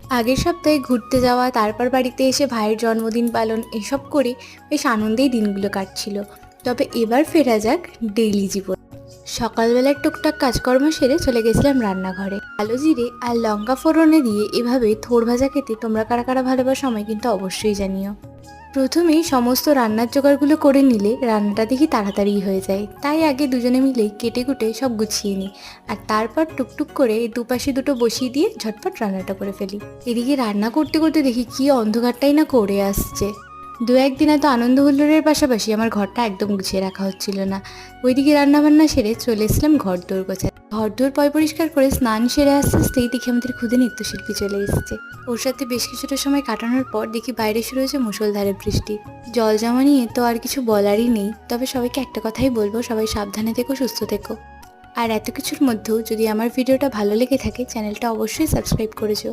আগের সপ্তাহে ঘুরতে যাওয়া, তারপর বাড়িতে এসে ভাইয়ের জন্মদিন পালন এসব করে বেশ আনন্দেই দিনগুলো কাটছিল। তবে এবার ফেরা যাক ডেইলি জীবন। সকালবেলার টুকটাক কাজকর্ম সেরে চলে গেছিলাম রান্নাঘরে। কালো জিরে আর লঙ্কা ফোড়নে দিয়ে এভাবে থোড় ভাজা খেতে তোমরা কারা কারা ভালোবাসো আমায় কিন্তু অবশ্যই জানিও। প্রথমেই সমস্ত রান্নার জোগাড়গুলো করে নিলে রান্নাটা দেখি তাড়াতাড়ি হয়ে যায়, তাই আগে দুজনে মিলেই কেটে কুটে সব গুছিয়ে নিই। আর তারপর টুকটুক করে দুপাশে দুটো বসিয়ে দিয়ে ঝটপট রান্নাটা করে ফেলি। এদিকে রান্না করতে করতে দেখি কি অন্ধকারটাই না করে আসছে। দু একদিন এত আনন্দ হুল্লোড়ের পাশাপাশি আমার ঘরটা একদম গুছিয়ে রাখা হচ্ছিল না। ওইদিকে রান্নাবান্না সেরে চলে এসলাম ঘর দৌড় গোছাতে। ঘর দৌড় পরিষ্কার করে স্নান সেরে আস্তে আস্তেই দেখি আমাদের ক্ষুদে নৃত্যশিল্পী চলে এসেছে। ওর সাথে বেশ কিছুটা সময় কাটানোর পর দেখি বাইরে শুরু হয়েছে মুষলধারে বৃষ্টি। জল জমা নিয়ে তো আর কিছু বলারই নেই, তবে সবাইকে একটা কথাই বলবো, সবাই সাবধানে থেকো, সুস্থ থেকো। আর এত কিছুর মধ্যেও যদি আমার ভিডিওটা ভালো লেগে থাকে চ্যানেলটা অবশ্যই সাবস্ক্রাইব করেছো।